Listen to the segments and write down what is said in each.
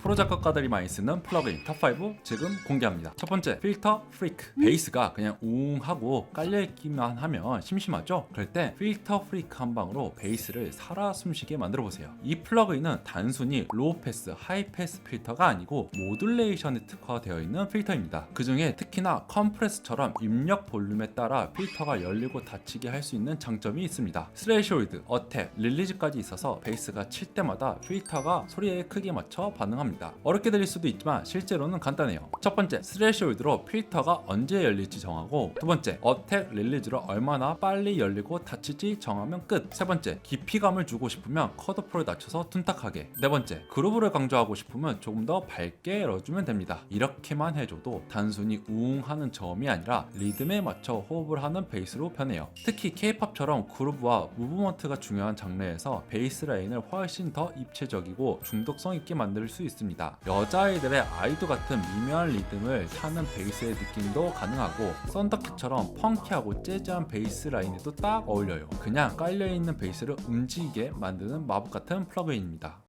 프로 작곡가들이 많이 쓰는 플러그인 탑5 지금 공개합니다. 첫 번째, 필터 프리크. 베이스가 그냥 웅하고 깔려있기만 하면 심심하죠? 그럴 때 필터 프리크 한 방으로 베이스를 살아 숨쉬게 만들어 보세요. 이 플러그인은 단순히 로우 패스, 하이 패스 필터가 아니고 모듈레이션에 특화되어 있는 필터입니다. 그 중에 특히나 컴프레스처럼 입력 볼륨에 따라 필터가 열리고 닫히게 할 수 있는 장점이 있습니다. 스레이숄드, 어택, 릴리즈까지 있어서 베이스가 칠 때마다 필터가 소리에 크게 맞춰 반응합니다. 어렵게 들릴 수도 있지만 실제로는 간단해요. 첫 번째, 스레이숄드로 필터가 언제 열릴지 정하고, 두 번째, 어택, 릴리즈로 얼마나 빨리 열리고 닫힐지 정하면 끝. 세 번째, 깊이감을 주고 싶으면 컷오프를 낮춰서 둔탁하게. 네 번째, 그루브를 강조하고 싶으면 조금 더 밝게 열어주면 됩니다. 이렇게만 해줘도 단순히 우웅 하는 저음이 아니라 리듬에 맞춰 호흡을 하는 베이스로 변해요. 특히 K-팝처럼 그루브와 무브먼트가 중요한 장르에서 베이스 라인을 훨씬 더 입체적이고 중독성 있게 만들 수 있습니다. 여자아이들의 아이도 같은 미묘한 리듬을 타는 베이스의 느낌도 가능하고, 썬더크처럼 펑키하고 재즈한 베이스 라인에도 딱 어울려요. 그냥 깔려있는 베이스를 움직이게 만드는 마법 같은 플러그인입니다.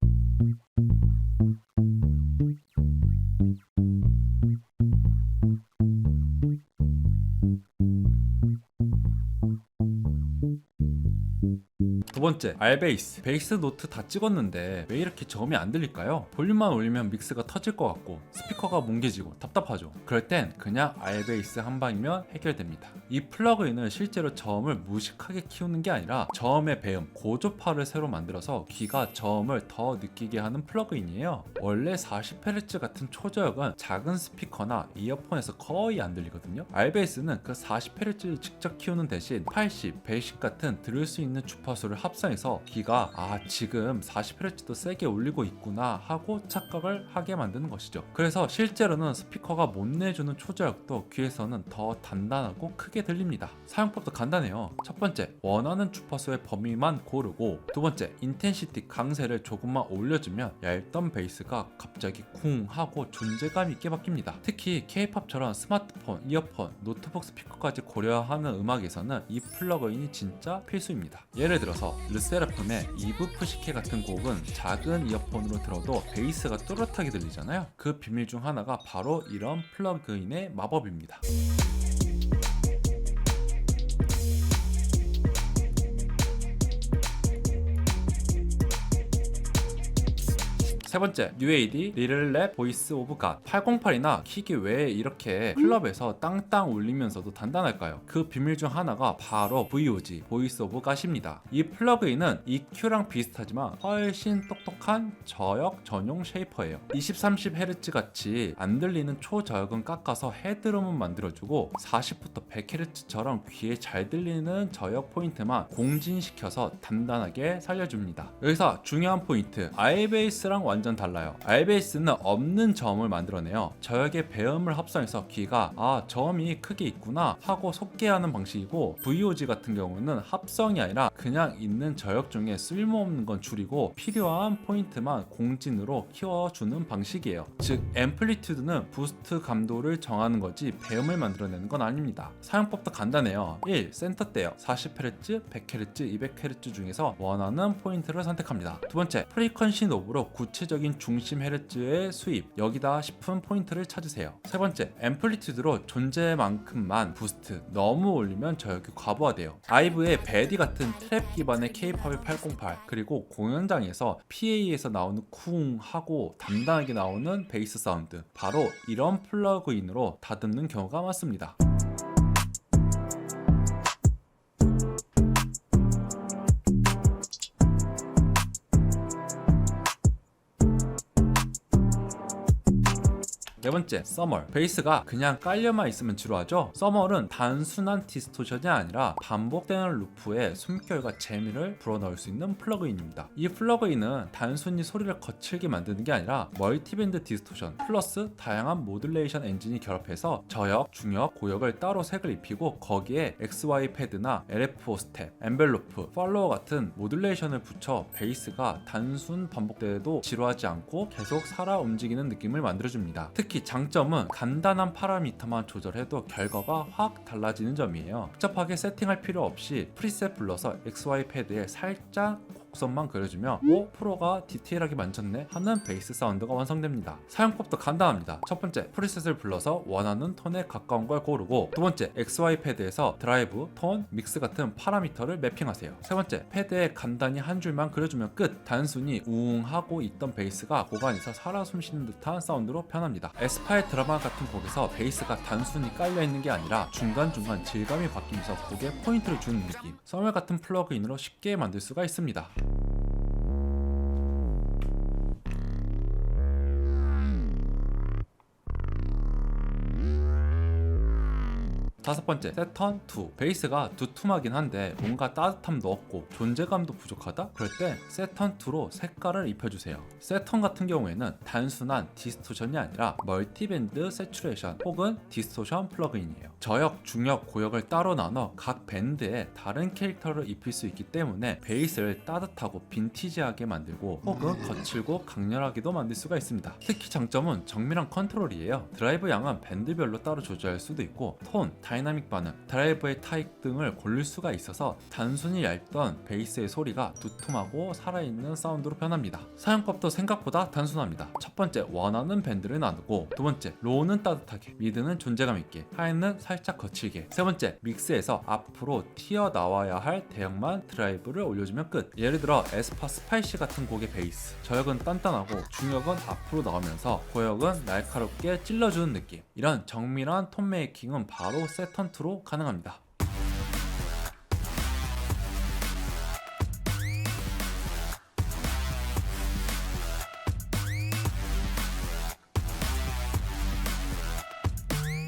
두 번째, 알베이스. 베이스 노트 다 찍었는데 왜 이렇게 저음이 안 들릴까요? 볼륨만 올리면 믹스가 터질 것 같고 스피커가 뭉개지고 답답하죠. 그럴 땐 그냥 알베이스 한 방이면 해결됩니다. 이 플러그인은 실제로 저음을 무식하게 키우는 게 아니라 저음의 배음, 고조파를 새로 만들어서 귀가 저음을 더 느끼게 하는 플러그인이에요. 원래 40Hz 같은 초저역은 작은 스피커나 이어폰에서 거의 안 들리거든요. 알베이스는 그 40Hz를 직접 키우는 대신 80, 110 같은 들을 수 있는 주파수를 합성해서 귀가 지금 40Hz도 세게 울리고 있구나 하고 착각을 하게 만드는 것이죠. 그래서 실제로는 스피커가 못 내주는 초저역도 귀에서는 더 단단하고 크게 들립니다. 사용법도 간단해요. 첫 번째, 원하는 주파수의 범위만 고르고, 두 번째, 인텐시티 강세를 조금만 올려주면 얇던 베이스가 갑자기 쿵 하고 존재감 있게 바뀝니다. 특히 K-팝처럼 스마트폰, 이어폰, 노트북 스피커까지 고려하는 음악에서는 이 플러그인이 진짜 필수입니다. 예를 들어서 르세라핌의 이브 푸시케 같은 곡은 작은 이어폰으로 들어도 베이스가 또렷하게 들리잖아요. 그 비밀 중 하나가 바로 이런 플러그인의 마법입니다. 세 번째, 뉴에이디 리틀 랩 보이스 오브 갓. 808이나 킥이 왜 이렇게 클럽에서 땅땅 울리면서도 단단할까요? 그 비밀 중 하나가 바로 VOG, 보이스 오브 갓입니다. 이 플러그인은 EQ랑 비슷하지만 훨씬 똑똑한 저역 전용 쉐이퍼예요. 20, 30Hz 같이 안 들리는 초저역은 깎아서 헤드룸은 만들어주고, 40부터 100Hz처럼 귀에 잘 들리는 저역 포인트만 공진시켜서 단단하게 살려줍니다. 여기서 중요한 포인트, 알베이스랑 완전 달라요. 알베이스는 없는 저음을 만들어내요. 저역의 배음을 합성해서 귀가 저음이 크게 있구나 하고 속게하는 방식이고, VOG 같은 경우는 합성이 아니라 그냥 있는 저역 중에 쓸모없는 건 줄이고 필요한 포인트만 공진으로 키워주는 방식이에요. 즉 앰플리튜드는 부스트 감도를 정하는 거지 배음을 만들어내는 건 아닙니다. 사용법도 간단해요. 1. 센터 떼요. 40Hz, 100Hz, 200Hz 중에서 원하는 포인트를 선택합니다. 두 번째, 프리퀀시 노브로 구체적인 중심 헤르츠의 수입, 여기다 싶은 포인트를 찾으세요. 세 번째, 앰플리튜드로 존재만큼만 부스트, 너무 올리면 저역이 과부하돼요. 아이브의 베디 같은 트랩 기반의 K-팝의 808, 그리고 공연장에서 PA에서 나오는 쿵 하고 단단하게 나오는 베이스 사운드, 바로 이런 플러그인으로 다듬는 경우가 많습니다. 네 번째, 서멀. 베이스가 그냥 깔려만 있으면 지루하죠? 서멀은 단순한 디스토션이 아니라 반복되는 루프에 숨결과 재미를 불어넣을 수 있는 플러그인입니다. 이 플러그인은 단순히 소리를 거칠게 만드는 게 아니라 멀티밴드 디스토션 플러스 다양한 모듈레이션 엔진이 결합해서 저역, 중역, 고역을 따로 색을 입히고, 거기에 XY 패드나 LFO 스텝, 엔벨로프, 팔로워 같은 모듈레이션을 붙여 베이스가 단순 반복돼도 지루하지 않고 계속 살아 움직이는 느낌을 만들어줍니다. 특히 장점은 간단한 파라미터만 조절해도 결과가 확 달라지는 점이에요. 복잡하게 세팅할 필요 없이 프리셋 불러서 XY 패드에 살짝 곡선만 그려주면 오, 프로가 디테일하게 만졌네 하는 베이스 사운드가 완성됩니다. 사용법도 간단합니다. 첫 번째, 프리셋을 불러서 원하는 톤에 가까운 걸 고르고, 두 번째, XY 패드에서 드라이브, 톤, 믹스 같은 파라미터를 매핑하세요. 세 번째, 패드에 간단히 한 줄만 그려주면 끝. 단순히 우웅하고 있던 베이스가 고간에서 살아 숨쉬는 듯한 사운드로 변합니다. 에스파의 드라마 같은 곡에서 베이스가 단순히 깔려있는 게 아니라 중간중간 질감이 바뀌면서 곡에 포인트를 주는 느낌, 썸웰 같은 플러그인으로 쉽게 만들 수가 있습니다. 다섯 번째, 세턴 2. 베이스가 두툼하긴 한데 뭔가 따뜻함도 없고 존재감도 부족하다? 그럴 때 세턴 2로 색깔을 입혀주세요. 세턴 같은 경우에는 단순한 디스토션이 아니라 멀티밴드 세츄레이션 혹은 디스토션 플러그인이에요. 저역, 중역, 고역을 따로 나눠 각 밴드에 다른 캐릭터를 입힐 수 있기 때문에 베이스를 따뜻하고 빈티지하게 만들고 혹은 거칠고 강렬하게도 만들 수가 있습니다. 특히 장점은 정밀한 컨트롤이에요. 드라이브 양은 밴드별로 따로 조절할 수도 있고, 톤, 다이나믹 반응, 드라이버의 타입 등을 고를 수가 있어서 단순히 얇던 베이스의 소리가 두툼하고 살아있는 사운드로 변합니다. 사용법도 생각보다 단순합니다. 첫 번째, 원하는 밴드를 나누고, 두 번째, 로우는 따뜻하게, 미드는 존재감 있게, 하이는 살짝 거칠게, 세 번째, 믹스에서 앞으로 튀어나와야 할 대역만 드라이브를 올려주면 끝. 예를 들어 에스파 스파이시 같은 곡의 베이스, 저역은 단단하고 중역은 앞으로 나오면서 고역은 날카롭게 찔러주는 느낌. 이런 정밀한 톤 메이킹은 바로 세턴 2로 가능합니다.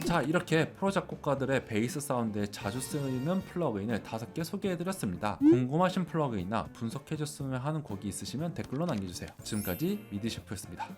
자, 이렇게 프로 작곡가들의 베이스 사운드에 자주 쓰이는 플러그인을 5개 소개해드렸습니다. 궁금하신 플러그인이나 분석해줬으면 하는 곡이 있으시면 댓글로 남겨주세요. 지금까지 미드셰프였습니다.